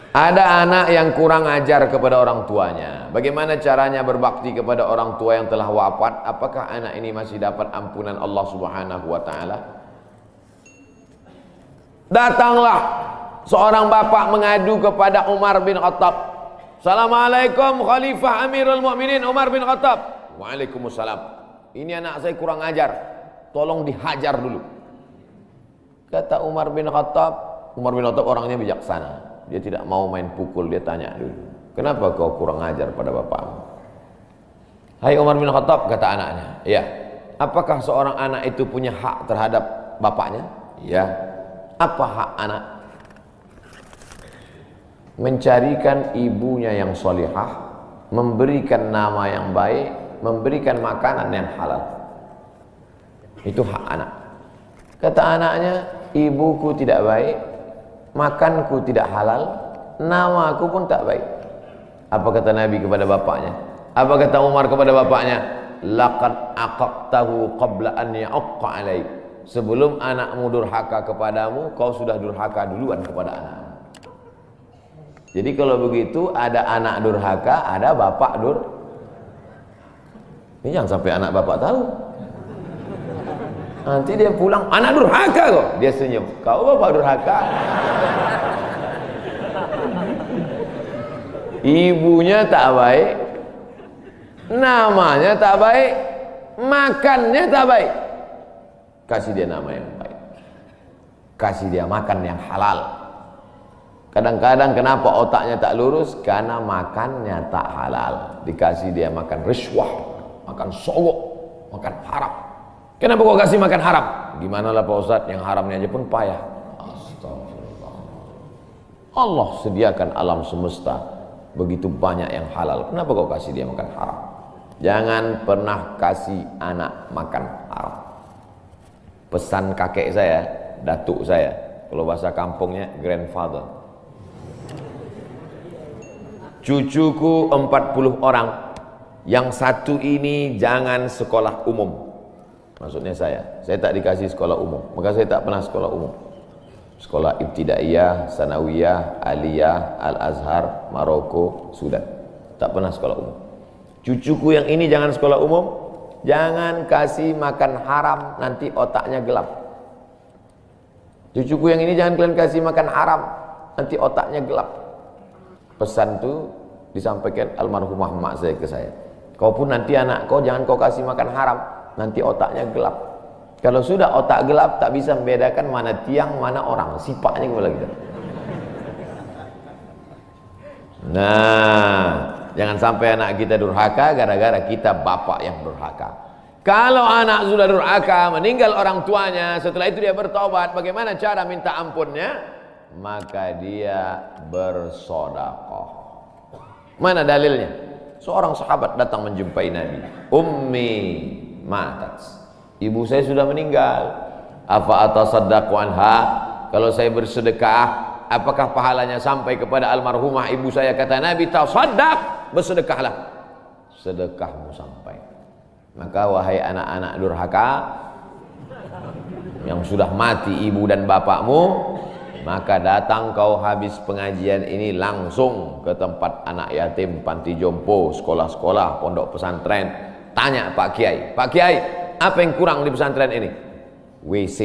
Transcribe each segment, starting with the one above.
Ada anak yang kurang ajar kepada orang tuanya. Bagaimana caranya berbakti kepada orang tua yang telah wafat? Apakah anak ini masih dapat ampunan Allah Subhanahu wa taala? Datanglah seorang bapak mengadu kepada Umar bin Khattab. Assalamualaikum Khalifah Amirul Mukminin Umar bin Khattab. Waalaikumsalam. Ini anak saya kurang ajar, tolong dihajar dulu. Kata Umar bin Khattab orangnya bijaksana. Dia tidak mau main pukul, dia tanya dulu, kenapa kau kurang ajar pada bapakmu? Hai Umar bin Khattab, kata anaknya, ya. Apakah seorang anak itu punya hak terhadap bapaknya? Ya. Apa hak anak? Mencarikan ibunya yang solihah, memberikan nama yang baik, memberikan makanan yang halal. Itu hak anak. Kata anaknya, ibuku tidak baik, makanku tidak halal, namaku pun tak baik. Apa kata Nabi kepada bapaknya? Apa kata Umar kepada bapaknya? Laqad aqaqtahu qabla an ya'aqqa alaik. Sebelum anakmu durhaka kepadamu, kau sudah durhaka duluan kepada anakmu. Jadi kalau begitu, ada anak durhaka, ada bapak Ini jangan sampai anak bapak tahu. Nanti dia pulang, anak durhaka kok. Dia senyum, kau bapak durhaka. Ibunya tak baik, namanya tak baik, makannya tak baik. Kasih dia nama yang baik, kasih dia makan yang halal. Kadang-kadang kenapa otaknya tak lurus? Karena makannya tak halal. Dikasih dia makan riswah, makan sogok, makan haram. Kenapa kau kasih makan haram? Gimana lah Pak Ustadz, yang haramnya aja pun payah. Astagfirullah. Allah sediakan alam semesta begitu banyak yang halal. Kenapa kau kasih dia makan haram? Jangan pernah kasih anak makan haram. Pesan kakek saya, datuk saya, kalau bahasa kampungnya grandfather. Cucuku 40 orang, yang satu ini jangan sekolah umum. Maksudnya saya tak dikasih sekolah umum, maka saya tak pernah sekolah umum. Sekolah ibtidaiyah, sanawiyah, aliyah, al-azhar, Maroko, Sudan. Tak pernah sekolah umum. Cucuku yang ini jangan sekolah umum, jangan kasih makan haram, nanti otaknya gelap. Cucuku yang ini jangan kalian kasih makan haram, nanti otaknya gelap. Pesan itu disampaikan almarhumah mak saya ke saya. Kau pun nanti anak kau jangan kau kasih makan haram, nanti otaknya gelap. Kalau sudah otak gelap, tak bisa membedakan mana tiang, mana orang. Sifatnya kepala kita. Nah, jangan sampai anak kita durhaka gara-gara kita bapak yang durhaka. Kalau anak sudah durhaka, meninggal orang tuanya, setelah itu dia bertobat, bagaimana cara minta ampunnya? Maka dia bersedekah. Mana dalilnya? Seorang sahabat datang menjumpai Nabi. Ummi matat. Ibu saya sudah meninggal. Afa atasaddaqu anha? Kalau saya bersedekah, apakah pahalanya sampai kepada almarhumah ibu saya? Kata Nabi, tasaddaq, bersedekahlah. Sedekahmu sampai. Maka wahai anak-anak durhaka yang sudah mati ibu dan bapakmu, maka datang kau habis pengajian ini langsung ke tempat anak yatim, panti jompo, sekolah-sekolah, pondok pesantren. Tanya Pak Kiai, Pak Kiai, apa yang kurang di pesantren ini? WC.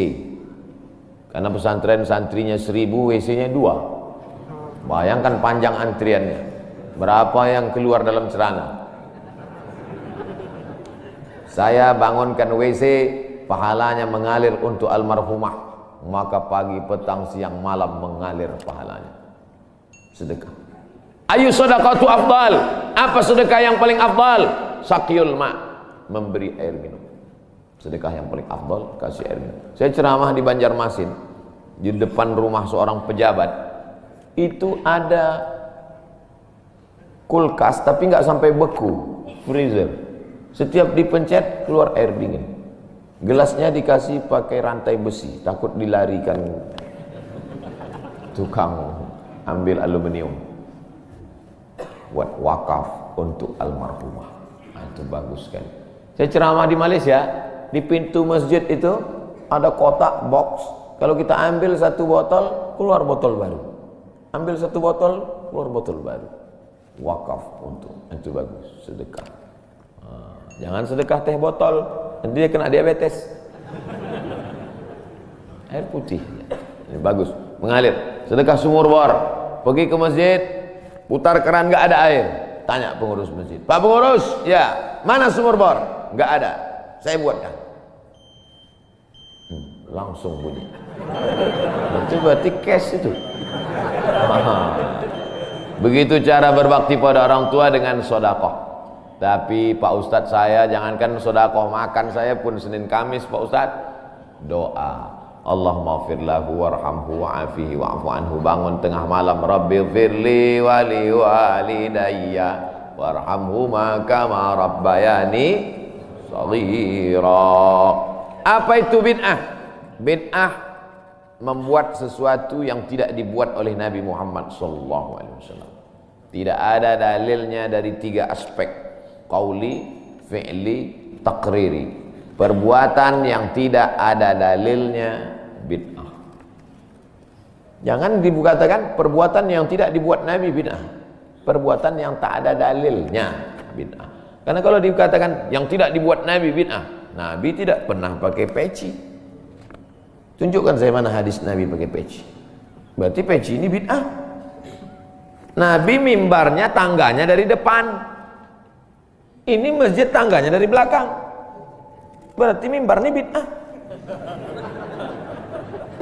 Karena pesantren santrinya 1000, WC-nya 2. Bayangkan panjang antriannya. Berapa yang keluar dalam celana? Saya bangunkan WC, pahalanya mengalir untuk almarhumah. Maka pagi, petang, siang, malam mengalir pahalanya. Sedekah. Ayu sedekatu afdal. Apa sedekah yang paling afdal? Sakyul ma, memberi air minum. Sedekah yang paling afdal, kasih air minum. Saya ceramah di Banjarmasin, di depan rumah seorang pejabat. Itu ada kulkas tapi nggak sampai beku, freezer. Setiap dipencet keluar air dingin. Gelasnya dikasih pakai rantai besi, takut dilarikan tukang ambil aluminium. Buat wakaf untuk almarhumah. Nah, itu bagus kan. Saya ceramah di Malaysia, di pintu masjid itu ada kotak box. Kalau kita ambil satu botol, keluar botol baru. ambil 1 botol, keluar botol baru. Wakaf untuk itu bagus, sedekah. Jangan sedekah teh botol, nanti dia kena diabetes. Air putih, ini bagus, mengalir. Sedekah sumur bor, pergi ke masjid, putar keran nggak ada air, tanya pengurus masjid, Pak pengurus, ya mana sumur bor? Nggak ada, saya buatkan. Langsung bunyi. Itu berarti cash itu. Begitu cara berbakti pada orang tua dengan sodakoh. Tapi Pak Ustadz, saya jangankan sodakoh, makan saya pun Senin Kamis Pak Ustadz doa, Allahumma maghfir lahu warhamhu wa'afihi wa'fu anhu. Bangun tengah malam, Rabbighfirli wali walidayya warhamhuma kama rabbayani shaghira. Apa itu bid'ah? Bid'ah membuat sesuatu yang tidak dibuat oleh Nabi Muhammad SAW. Tidak ada dalilnya dari 3 aspek: qauli, fi'li, taqriri. Perbuatan yang tidak ada dalilnya bid'ah. Jangan dikatakan perbuatan yang tidak dibuat Nabi bid'ah. Perbuatan yang tak ada dalilnya bid'ah. Karena kalau dikatakan yang tidak dibuat Nabi bid'ah, Nabi tidak pernah pakai peci. Tunjukkan saya mana hadis Nabi pakai peci. Berarti peci ini bid'ah. Nabi mimbarnya tangganya dari depan. Ini masjid tangganya dari belakang. Berarti mimbar ini bid'ah.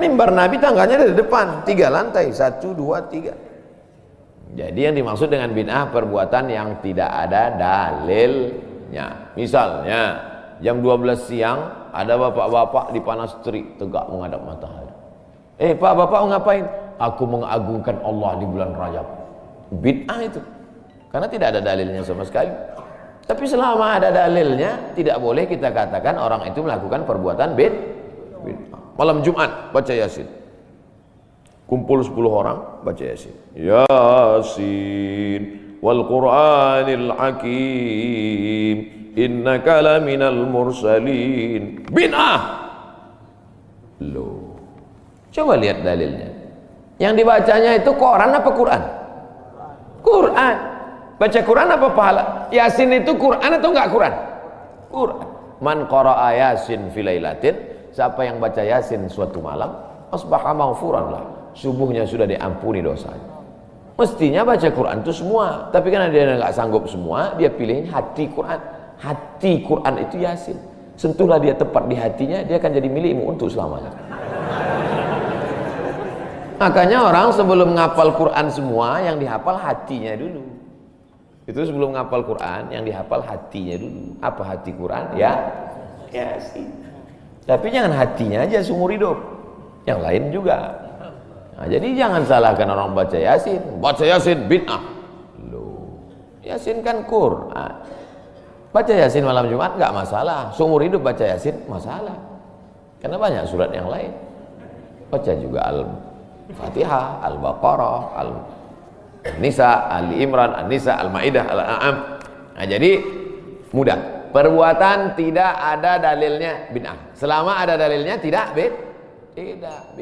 Mimbar Nabi tangganya dari depan, 3 lantai, 1, 2, 3. Jadi yang dimaksud dengan bid'ah perbuatan yang tidak ada dalilnya. Misalnya jam 12 siang ada bapak-bapak di panas terik tegak menghadap matahari. Pak, bapak ngapain? Aku mengagungkan Allah di bulan Rajab. Bid'ah itu. Karena tidak ada dalilnya sama sekali. Tapi selama ada dalilnya, tidak boleh kita katakan orang itu melakukan perbuatan bid'ah. Malam Jumat baca Yasin. Kumpul 10 orang baca Yasin. Yasin wal Qur'anil Hakim. Innaka laminal mursalin. Bid'ah. Loh. Coba lihat dalilnya. Yang dibacanya itu Quran apa Quran? Quran. Baca Quran apa pahala? Yasin itu Quran atau enggak Quran? Quran. Man qara'a Yasin fi lailatin, siapa yang baca Yasin suatu malam, asbaha maghfuran lah. Subuhnya sudah diampuni dosanya. Mestinya baca Quran itu semua, tapi karena dia enggak sanggup semua, dia pilih hati Quran. Hati Quran itu Yasin. Sentuhlah dia tepat di hatinya, dia akan jadi milikmu untuk selamanya. Makanya orang sebelum ngapal Quran semua, yang dihafal hatinya dulu. Itu sebelum ngapal Quran, yang dihafal hatinya dulu. Apa hati Quran? Ya Yasin. Tapi jangan hatinya aja seumur hidup, yang lain juga. Nah, jadi jangan salahkan orang baca Yasin. Baca Yasin bid'ah. Loh, Yasin kan Quran. Baca Yasin malam Jumat nggak masalah, seumur hidup baca Yasin masalah, karena banyak surat yang lain. Baca juga Al-Fatihah, Al-Baqarah, Al-Nisa, Ali Imran, An-Nisa, Al-Maidah, Al-An'am. Nah, jadi mudah. Perbuatan tidak ada dalilnya bid'ah. Selama ada dalilnya tidak bid'ah.